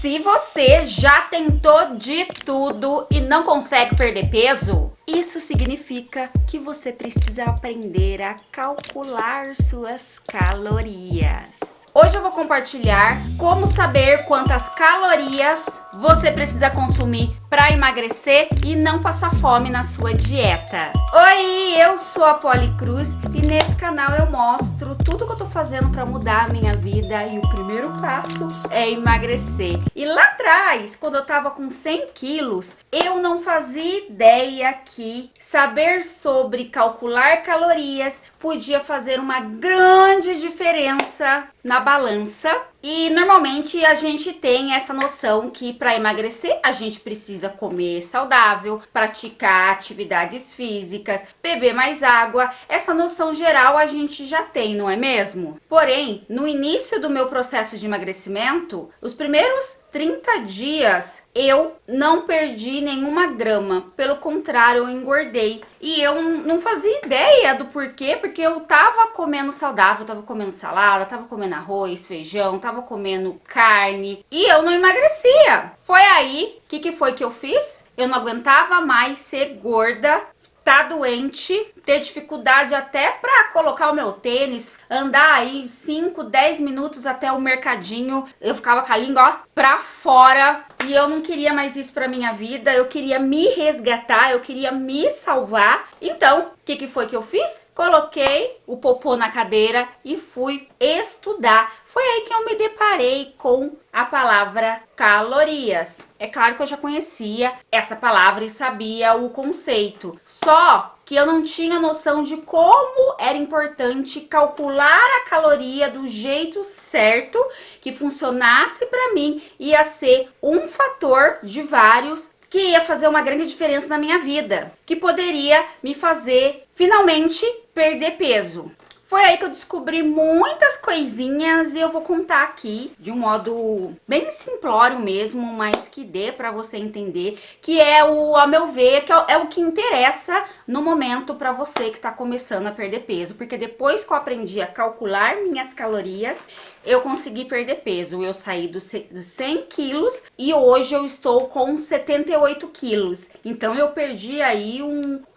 Se você já tentou de tudo e não consegue perder peso, isso significa que você precisa aprender a calcular suas calorias. Hoje eu vou compartilhar como saber quantas calorias você precisa consumir para emagrecer e não passar fome na sua dieta. Oi, eu sou a Poli Cruz e nesse canal eu mostro tudo que eu tô fazendo para mudar a minha vida e o primeiro passo é emagrecer. E lá atrás, quando eu tava com 100 quilos, eu não fazia ideia que saber sobre calcular calorias podia fazer uma grande diferença na balança. E normalmente a gente tem essa noção que para emagrecer a gente precisa comer saudável, praticar atividades físicas, beber mais água. Essa noção geral a gente já tem, não é mesmo? Porém, no início do meu processo de emagrecimento, os primeiros 30 dias eu não perdi nenhuma grama, pelo contrário, eu engordei. E eu não fazia ideia do porquê, porque eu tava comendo saudável, tava comendo salada, tava comendo arroz, feijão, tava comendo carne e eu não emagrecia. Foi aí, o que foi que eu fiz? Eu não aguentava mais ser gorda, tá doente, ter dificuldade até pra colocar o meu tênis, andar aí 5, 10 minutos até o mercadinho, eu ficava com a língua, ó, pra fora, e eu não queria mais isso pra minha vida, eu queria me resgatar, eu queria me salvar. Então, o que foi que eu fiz? Coloquei o popô na cadeira e fui estudar. Foi aí que eu me deparei com a palavra calorias. É claro que eu já conhecia essa palavra e sabia o conceito, só que eu não tinha noção de como era importante calcular a caloria do jeito certo, que funcionasse para mim, ia ser um fator de vários que ia fazer uma grande diferença na minha vida, que poderia me fazer finalmente perder peso. Foi aí que eu descobri muitas coisinhas e eu vou contar aqui de um modo bem simplório mesmo, mas que dê pra você entender, que é a meu ver, que é o que interessa no momento pra você que tá começando a perder peso. Porque depois que eu aprendi a calcular minhas calorias, eu consegui perder peso. Eu saí dos 100 quilos e hoje eu estou com 78 quilos. Então eu perdi aí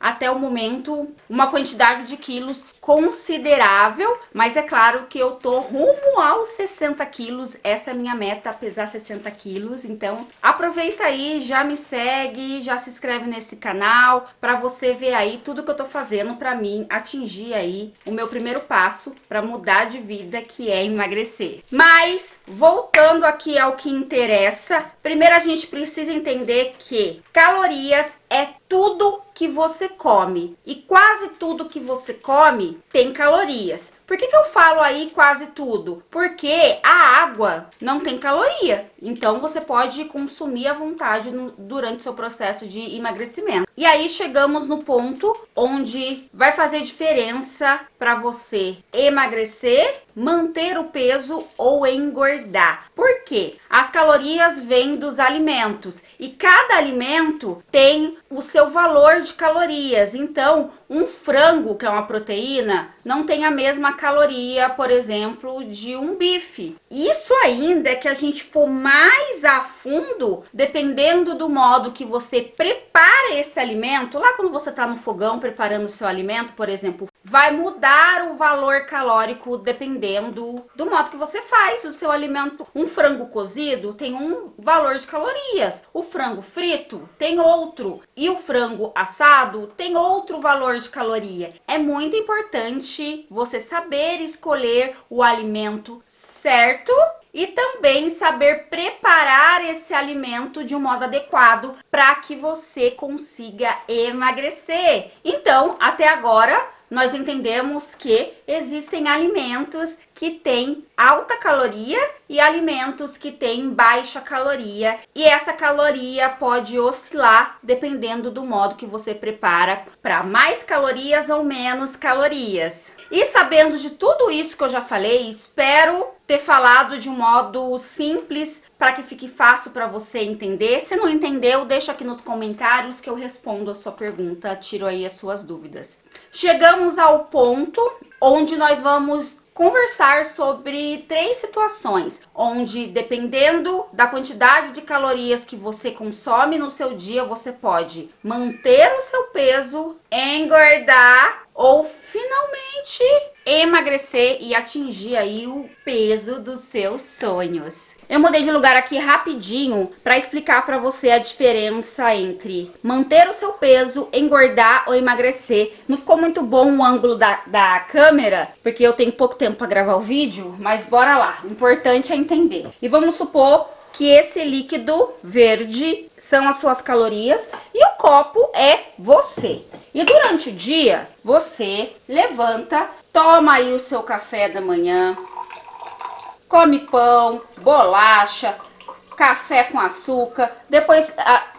até o momento uma quantidade de quilos considerável, mas é claro que eu tô rumo aos 60 quilos, essa é a minha meta, pesar 60 quilos, então aproveita aí, já me segue, já se inscreve nesse canal, pra você ver aí tudo que eu tô fazendo pra mim atingir aí o meu primeiro passo pra mudar de vida, que é emagrecer. Mas, voltando aqui ao que interessa, primeiro a gente precisa entender que calorias é tudo que você come, e quase tudo que você come tem calorias. Por que eu falo aí quase tudo? Porque a água não tem caloria, então você pode consumir à vontade durante seu processo de emagrecimento. E aí chegamos no ponto onde vai fazer diferença para você emagrecer, manter o peso ou engordar. Por quê? As calorias vêm dos alimentos e cada alimento tem o seu valor de calorias. Então, um frango, que é uma proteína, não tem a mesma caloria, por exemplo, de um bife. Isso ainda é que a gente for mais a fundo, dependendo do modo que você prepara esse alimento, lá quando você está no fogão preparando o seu alimento, por exemplo, vai mudar o valor calórico dependendo do modo que você faz o seu alimento. Um frango cozido tem um valor de calorias, o frango frito tem outro e o frango assado tem outro valor de caloria. É muito importante você saber escolher o alimento certo e também saber preparar esse alimento de um modo adequado para que você consiga emagrecer. Então, até agora, nós entendemos que existem alimentos que têm alta caloria e alimentos que têm baixa caloria. E essa caloria pode oscilar dependendo do modo que você prepara, para mais calorias ou menos calorias. E sabendo de tudo isso que eu já falei, espero ter falado de um modo simples para que fique fácil para você entender. Se não entendeu, deixa aqui nos comentários que eu respondo a sua pergunta, tiro aí as suas dúvidas. Chegamos ao ponto onde nós vamos conversar sobre 3 situações, onde dependendo da quantidade de calorias que você consome no seu dia, você pode manter o seu peso, engordar ou finalmente emagrecer e atingir aí o peso dos seus sonhos. Eu mudei de lugar aqui rapidinho para explicar para você a diferença entre manter o seu peso, engordar ou emagrecer. Não ficou muito bom o ângulo da câmera, porque eu tenho pouco tempo para gravar o vídeo, mas bora lá. O importante é entender. E vamos supor que esse líquido verde são as suas calorias e o copo é você. E durante o dia, você levanta, toma aí o seu café da manhã, come pão, bolacha, café com açúcar, depois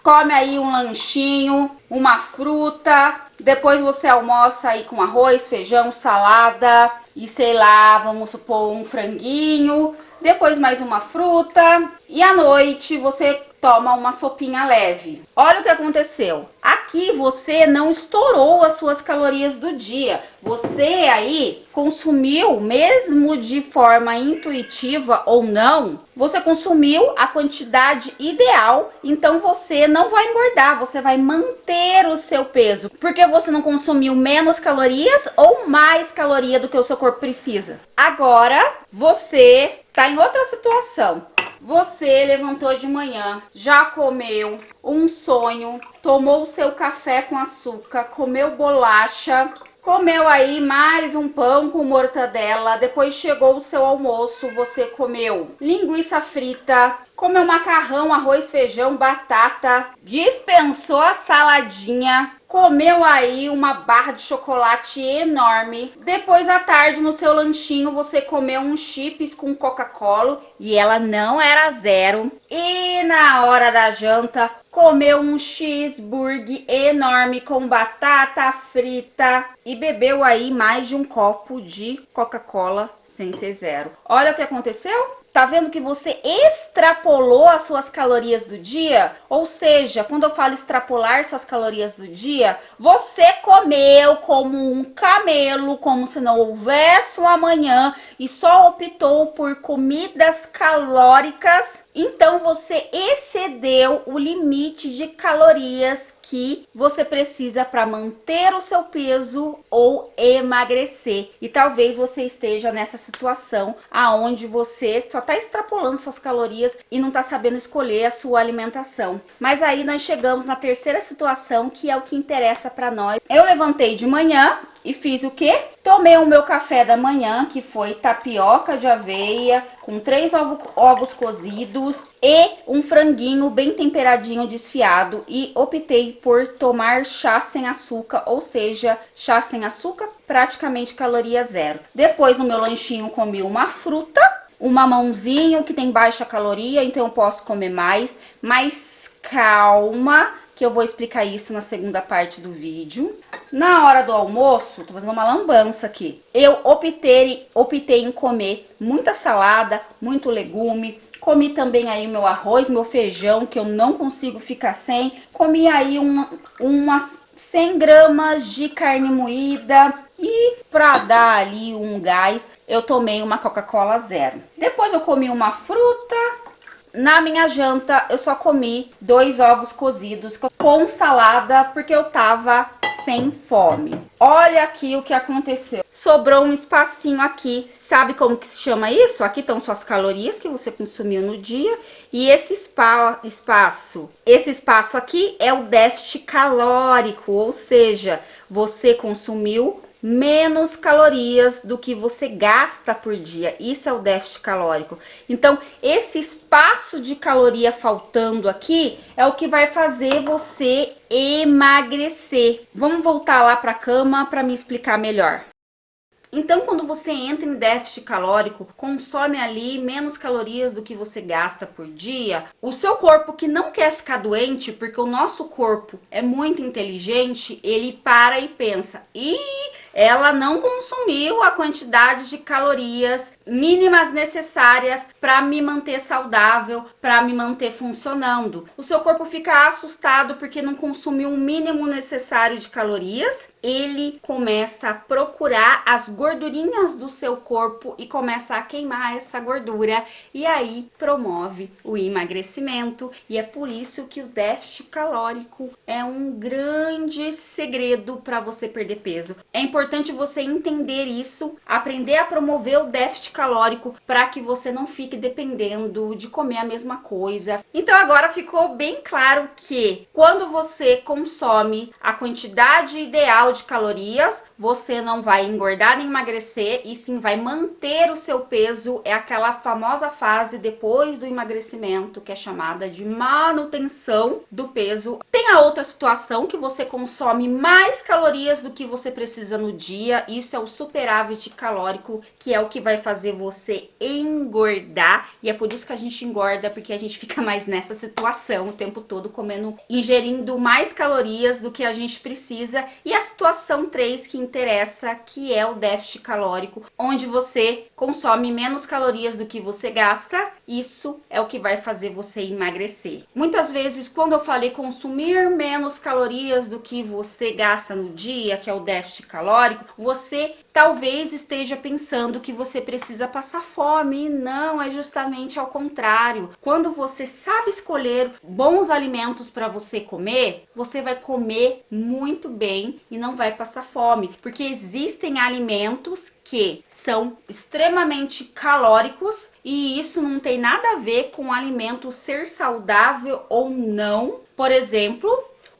come aí um lanchinho, uma fruta, depois você almoça aí com arroz, feijão, salada e sei lá, vamos supor um franguinho, depois mais uma fruta e à noite você toma uma sopinha leve. Olha o que aconteceu. Aqui você não estourou as suas calorias do dia. Você aí consumiu, mesmo de forma intuitiva ou não, você consumiu a quantidade ideal, então você não vai engordar, você vai manter o seu peso. Porque você não consumiu menos calorias ou mais caloria do que o seu corpo precisa. Agora você tá em outra situação. Você levantou de manhã, já comeu um sonho, tomou o seu café com açúcar, comeu bolacha, comeu aí mais um pão com mortadela, depois chegou o seu almoço, você comeu linguiça frita, comeu macarrão, arroz, feijão, batata, dispensou a saladinha, comeu aí uma barra de chocolate enorme. Depois à tarde no seu lanchinho você comeu um chips com Coca-Cola e ela não era zero. E na hora da janta comeu um cheeseburger enorme com batata frita e bebeu aí mais de um copo de Coca-Cola sem ser zero. Olha o que aconteceu. Tá vendo que você extrapolou as suas calorias do dia? Ou seja, quando eu falo extrapolar suas calorias do dia, você comeu como um camelo, como se não houvesse um amanhã e só optou por comidas calóricas. Então você excedeu o limite de calorias que você precisa para manter o seu peso ou emagrecer. E talvez você esteja nessa situação aonde você só tá extrapolando suas calorias e não tá sabendo escolher a sua alimentação. Mas aí nós chegamos na terceira situação, que é o que interessa para nós. Eu levantei de manhã e fiz o quê? Tomei o meu café da manhã, que foi tapioca de aveia, com 3 ovos cozidos e um franguinho bem temperadinho desfiado. E optei por tomar chá sem açúcar, ou seja, chá sem açúcar, praticamente caloria zero. Depois no meu lanchinho comi uma fruta, um mamãozinho que tem baixa caloria, então eu posso comer mais. Mas calma, que eu vou explicar isso na segunda parte do vídeo. Na hora do almoço, tô fazendo uma lambança aqui. Eu optei em comer muita salada, muito legume. Comi também aí o meu arroz, meu feijão, que eu não consigo ficar sem. Comi aí umas 100 gramas de carne moída. E pra dar ali um gás, eu tomei uma Coca-Cola zero. Depois eu comi uma fruta. Na minha janta, eu só comi 2 ovos cozidos com salada, porque eu tava sem fome. Olha aqui o que aconteceu. Sobrou um espacinho aqui. Sabe como que se chama isso? Aqui estão suas calorias que você consumiu no dia. E esse espaço aqui é o déficit calórico. Ou seja, você consumiu menos calorias do que você gasta por dia. Isso é o déficit calórico. Então, esse espaço de caloria faltando aqui é o que vai fazer você emagrecer. Vamos voltar lá para a cama para me explicar melhor. Então, quando você entra em déficit calórico, consome ali menos calorias do que você gasta por dia, o seu corpo, que não quer ficar doente, porque o nosso corpo é muito inteligente, ele para e pensa: ih, ela não consumiu a quantidade de calorias mínimas necessárias para me manter saudável, para me manter funcionando. O seu corpo fica assustado porque não consumiu o mínimo necessário de calorias. Ele começa a procurar as gordurinhas do seu corpo e começa a queimar essa gordura, e aí promove o emagrecimento. E é por isso que o déficit calórico é um grande segredo para você perder peso. É importante você entender isso, aprender a promover o déficit calórico para que você não fique dependendo de comer a mesma coisa. Então agora ficou bem claro que quando você consome a quantidade ideal de calorias, você não vai engordar nem emagrecer, e sim vai manter o seu peso. É aquela famosa fase depois do emagrecimento que é chamada de manutenção do peso. Tem a outra situação que você consome mais calorias do que você precisa no dia. Isso é o superávit calórico, que é o que vai fazer você engordar. E é por isso que a gente engorda, porque a gente fica mais nessa situação o tempo todo, comendo, ingerindo mais calorias do que a gente precisa. E a situação 3 que interessa, que é o déficit calórico, onde você consome menos calorias do que você gasta. Isso é o que vai fazer você emagrecer. Muitas vezes, quando eu falei consumir menos calorias do que você gasta no dia, que é o déficit calórico, você talvez esteja pensando que você precisa passar fome. E não, é justamente ao contrário. Quando você sabe escolher bons alimentos para você comer, você vai comer muito bem e não vai passar fome, porque existem alimentos que são extremamente calóricos e isso não tem nada a ver com o alimento ser saudável ou não. Por exemplo,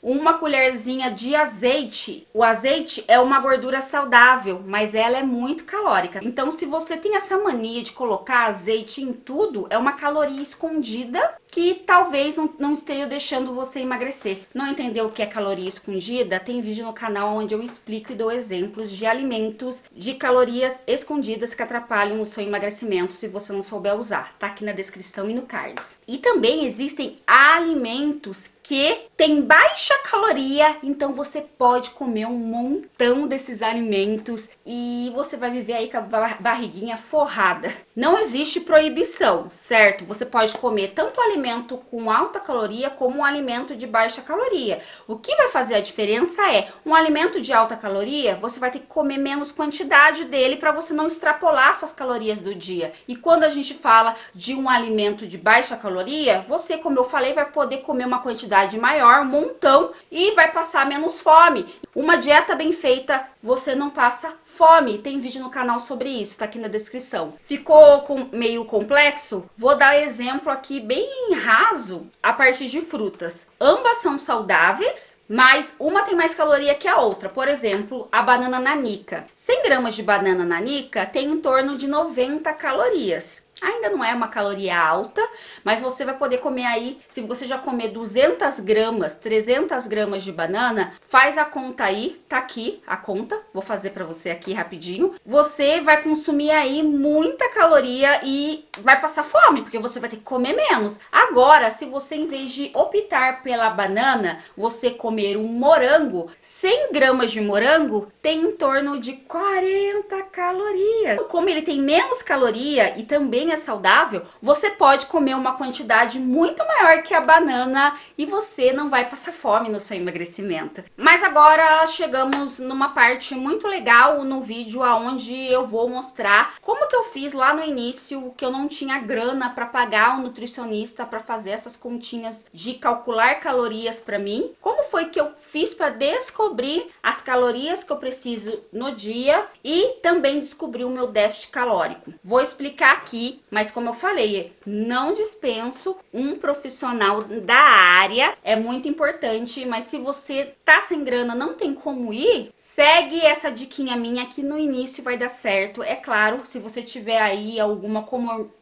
uma colherzinha de azeite. O azeite é uma gordura saudável, mas ela é muito calórica. Então, se você tem essa mania de colocar azeite em tudo, é uma caloria escondida que talvez não esteja deixando você emagrecer. Não entendeu o que é caloria escondida? Tem vídeo no canal onde eu explico e dou exemplos de alimentos de calorias escondidas que atrapalham o seu emagrecimento se você não souber usar. Tá aqui na descrição e no cards. E também existem alimentos que tem baixa caloria, então você pode comer um montão desses alimentos e você vai viver aí com a barriguinha forrada. Não existe proibição, certo? Você pode comer tanto alimento com alta caloria como um alimento de baixa caloria. O que vai fazer a diferença é, um alimento de alta caloria, você vai ter que comer menos quantidade dele para você não extrapolar suas calorias do dia. E quando a gente fala de um alimento de baixa caloria, você, como eu falei, vai poder comer uma quantidade maior, um montão, e vai passar menos fome. Uma dieta bem feita, você não passa fome. Tem vídeo no canal sobre isso, tá aqui na descrição. Ficou meio complexo? Vou dar exemplo aqui bem raso a partir de frutas. Ambas são saudáveis, mas uma tem mais caloria que a outra. Por exemplo, a banana nanica. 100 gramas de banana nanica tem em torno de 90 calorias. Ainda não é uma caloria alta, mas você vai poder comer aí, se você já comer 200 gramas, 300 gramas de banana, faz a conta aí, tá aqui a conta, vou fazer pra você aqui rapidinho. Você vai consumir aí muita caloria e vai passar fome, porque você vai ter que comer menos. Agora, se você, em vez de optar pela banana, você comer um morango, 100 gramas de morango tem em torno de 40 calorias. Como ele tem menos caloria e também é saudável, você pode comer uma quantidade muito maior que a banana e você não vai passar fome no seu emagrecimento. Mas agora chegamos numa parte muito legal no vídeo onde eu vou mostrar como que eu fiz lá no início, que eu não tinha grana para pagar um nutricionista para fazer essas continhas de calcular calorias para mim. Como foi que eu fiz para descobrir as calorias que eu preciso no dia e também descobrir o meu déficit calórico. Vou explicar aqui. Mas como eu falei, não dispenso um profissional da área, é muito importante, mas se você tá sem grana, não tem como ir, segue essa diquinha minha que no início vai dar certo. É claro, se você tiver aí alguma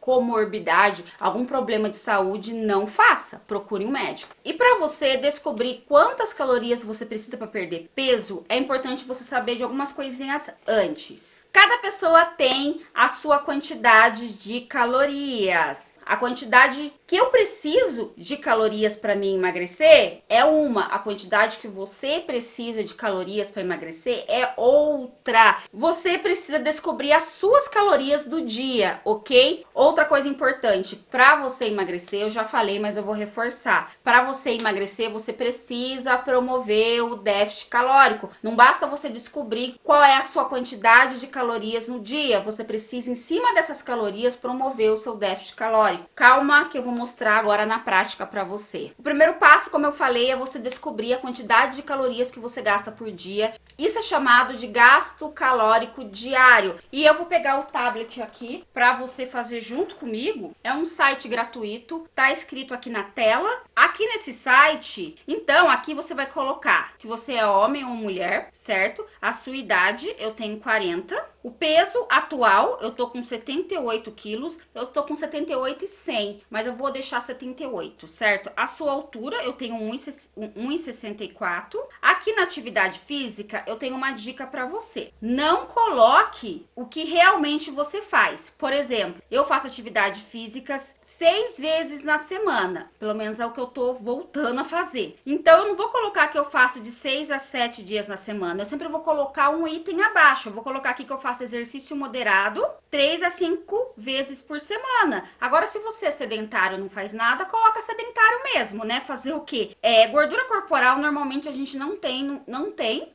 comorbidade, algum problema de saúde, não faça, procure um médico. E para você descobrir quantas calorias você precisa para perder peso, é importante você saber de algumas coisinhas antes. Cada pessoa tem a sua quantidade de calorias. A quantidade que eu preciso de calorias para mim emagrecer é uma. A quantidade que você precisa de calorias para emagrecer é outra. Você precisa descobrir as suas calorias do dia, ok? Outra coisa importante, para você emagrecer, eu já falei, mas eu vou reforçar. Para você emagrecer, você precisa promover o déficit calórico. Não basta você descobrir qual é a sua quantidade de calorias no dia. Você precisa, em cima dessas calorias, promover o seu déficit calórico. Calma que eu vou mostrar agora na prática para você. O primeiro passo, como eu falei, é você descobrir a quantidade de calorias que você gasta por dia. Isso é chamado de gasto calórico diário. E eu vou pegar o tablet aqui para você fazer junto comigo. É um site gratuito, tá escrito aqui na tela. Aqui nesse site, então aqui você vai colocar que você é homem ou mulher, certo? A sua idade, eu tenho 40. O peso atual, eu tô com 78 quilos, eu tô com 78,100, mas eu vou deixar 78, certo? A sua altura, eu tenho 1,64. Aqui na atividade física, eu tenho uma dica para você. Não coloque o que realmente você faz. Por exemplo, eu faço atividade físicas 6 vezes na semana, pelo menos é o que eu tô voltando a fazer. Então, eu não vou colocar que eu faço de 6 a 7 dias na semana, eu sempre vou colocar um item abaixo. Eu vou colocar aqui que eu faço exercício moderado 3 a 5 vezes por semana. Agora, se você é sedentário e não faz nada, coloca sedentário mesmo, né? Fazer o quê? Gordura corporal, normalmente a gente não tem,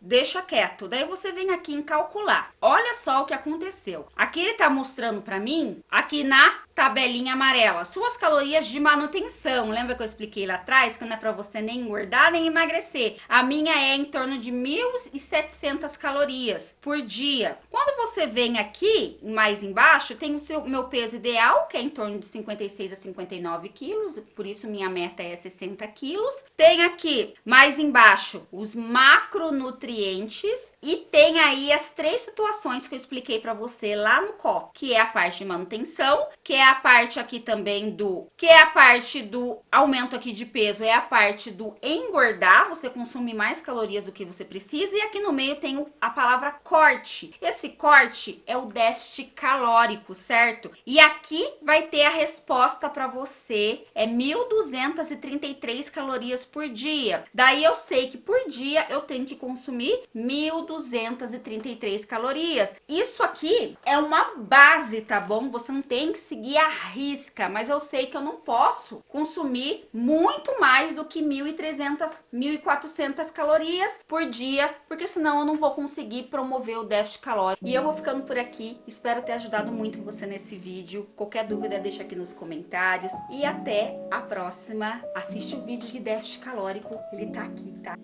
deixa quieto. Daí você vem aqui em calcular. Olha só o que aconteceu. Aqui ele tá mostrando pra mim, aqui na tabelinha amarela, suas calorias de manutenção. Lembra que eu expliquei lá atrás que não é pra você nem engordar nem emagrecer? A minha é em torno de 1.700 calorias por dia. Quando você vem aqui, mais embaixo, tem o meu peso ideal, que é em torno de 56 a 59 quilos, por isso minha meta é 60 quilos. Tem aqui, mais embaixo, os macronutrientes e tem aí as 3 situações que eu expliquei pra você lá no COP, que é a parte de manutenção, que é a parte aqui também que é a parte do aumento aqui de peso, é a parte do engordar, você consumir mais calorias do que você precisa, e aqui no meio tem a palavra corte. Esse corte é o déficit calórico, certo? E aqui vai ter a resposta para você, é 1.233 calorias por dia. Daí eu sei que por dia eu tenho que consumir 1.233 calorias. Isso aqui é uma base, tá bom? Você não tem que seguir a risca, mas eu sei que eu não posso consumir muito mais do que 1.300, 1.400 calorias por dia, porque senão eu não vou conseguir promover o déficit calórico. E eu vou ficando por aqui, espero ter ajudado muito você nesse vídeo. Qualquer dúvida deixa aqui nos comentários e até a próxima. Assiste o vídeo de déficit calórico, ele tá aqui, tá?